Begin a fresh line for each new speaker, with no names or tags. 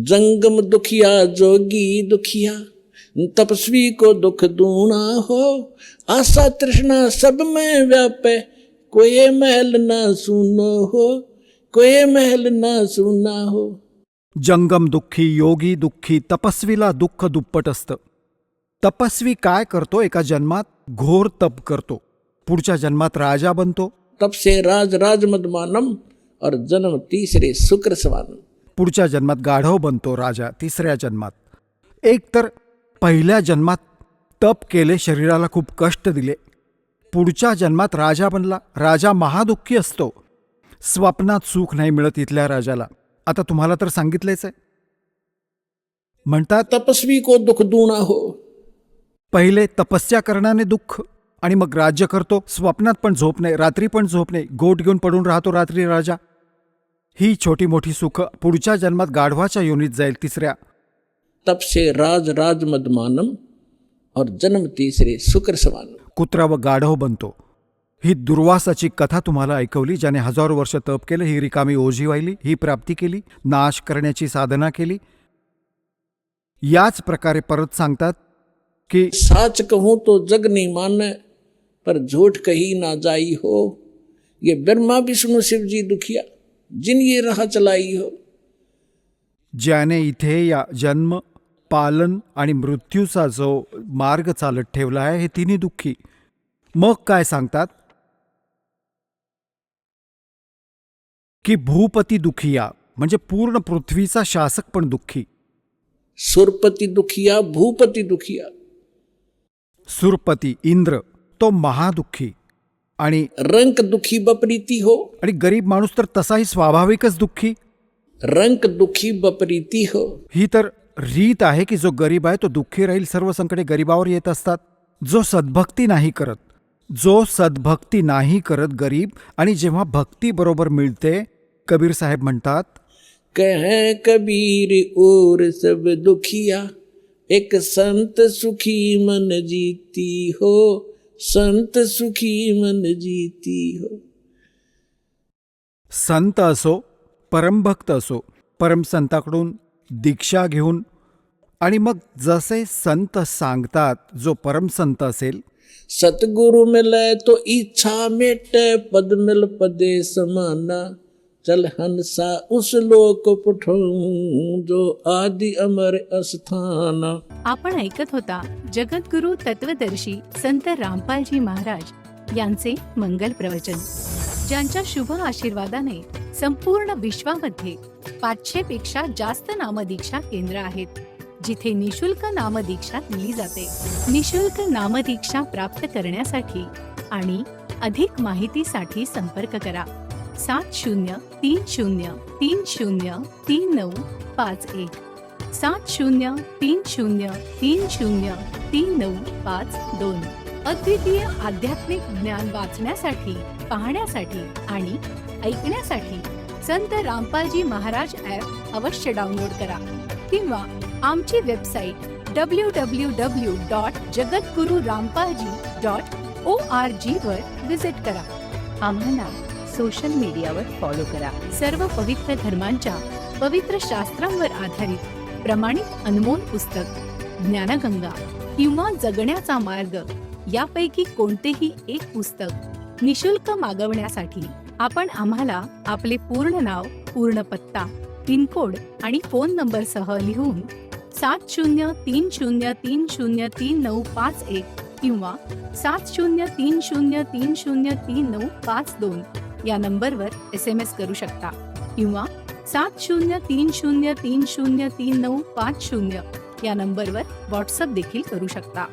जंगम दुखिया जोगी दुखिया, तपस्वी को दुख दूना हो। आशा तृष्णा सब में व्यापे, कोई महल ना सुनो हो, कोई महल ना सुना हो।
जंगम दुःखी, योगी दुःखी, तपस्वीला दुःख दुप्पट असतं. तपस्वी काय करतो? एका जन्मात घोर तप करतो, पुढच्या जन्मात राजा बनतो.
तप से राज राज मदमानम, और जन्म तीसरे शुक्र सवानम.
पुढच्या जन्मात गाढव बनतो राजा, तिसऱ्या जन्मात. एक तर पहिल्या जन्मात तप केले, शरीराला खूप कष्ट दिले, पुढच्या जन्मात राजा बनला. राजा महादुःखी असतो, स्वप्नात सुख नाही मिळत इथल्या राजाला. आता तुम्हाला तर सांगितलेच आहे. म्हणतात
तपस्वी को दुख दूना हो.
पहिले तपस्या करण्याने दुःख, आणि मग राज्य करतो. स्वप्नात पण झोप नाही, रात्री पण झोप नाही, गोट घेऊन पडून राहतो रात्री राजा. ही छोटी मोठी सुख पुढच्या जन्मात गाढवाच्या योनीत जाईल, तिसऱ्या.
तप से राज राज मदमानम, और जन्म तीसरे शुक्र सवानम.
कुत्रा व गाढव बनतो. ही दुर्वासाची कथा तुम्हाला ऐकवली, ज्याने हजारो वर्ष तप केलं, ही रिकामी ओझी वाहिली, ही प्राप्ती केली, नाश करण्याची साधना केली. याच प्रकारे परत सांगतात की
साच कहूं तो जग नहीं माने, पर झूठ कही ना जाई हो. ये ब्रह्मा विष्णु शिव जी दुखिया, जिन ये राह चलाई हो.
ज्याने इथे या जन्म, पालन आणि मृत्यूचा जो मार्ग चालत ठेवला आहे, हे तिन्ही दुःखी. मग काय सांगतात की भूपती दुखिया, म्हणजे पूर्ण पृथ्वीचा शासक पण दुःखी.
सुरपति दुखिया, भूपति दुखिया.
सुरपती इंद्र तो महादुःखी, आणि
रंक दुखी बपरीती हो.
आणि गरीब माणूस तर तसाही स्वाभाविकच दुःखी.
रंक दुखी बपरीती हो.
ही तर रीत आहे की जो गरीब आहे तो दुःखी राहील. सर्व संकटे गरीबावर येत असतात. जो सद्भक्ती नाही करत गरीब, आणि जेव्हा भक्ती बरोबर मिळते, कबीर साहेब म्हणतात,
कहे कबीर और सब दुखिया, एक संत सुखी मन जीती हो, संत सुखी मन जीती हो.
संत असो, परमभक्त असो, परमसंताकडून दीक्षा घेऊन, आणि मग जसे संत सांगतात, जो परमसंत असेल,
सतगुरु मिले तो इच्छा मेटे, पद मिल पदे समाना. चल हंसा उस लोक पठूं, जो आदि अमर अस्थाना.
आपण ऐकत होता जगद्गुरु तत्वदर्शी संत रामपालजी महाराज यांचे मंगल प्रवचन, ज्यांच्या शुभ आशीर्वादाने संपूर्ण विश्वामध्ये 500 पेक्षा जास्त नामदीक्षा केंद्र आहेत, जिथे निशुल्क नामदीक्षा दिली जाते. निशुल्क नामदीक्षा प्राप्त करण्यासाठी आणि अधिक माहितीसाठी संपर्क करा 7030303951, 7030303952. अद्वितीय आध्यात्मिक ज्ञान वाचण्यासाठी, पाहण्यासाठी आणि ऐकण्यासाठी संत रामपालजी महाराज ॲप अवश्य डाउनलोड करा, किंवा आमची वेबसाईट www.jagadgururampalji.org वर विजिट करा. आम्हाला सोशल मीडियावर फॉलो करा. सर्व पवित्र धर्मांच्या पवित्र शास्त्रांवर आधारित प्रमाणित अनमोल पुस्तक ज्ञानगंगा किंवा जगण्याचा मार्ग यापैकी कोणतेही एक पुस्तक निशुल्क मागवण्यासाठी आपण आम्हाला आपले पूर्ण नाव, पूर्ण पत्ता, पिनकोड आणि फोन नंबर सह लिहून 7030303951 किंवा 7030303952 या नंबरवर SMS करू शकता, किंवा 7030303950 या नंबरवर व्हॉट्सअप देखील करू शकता.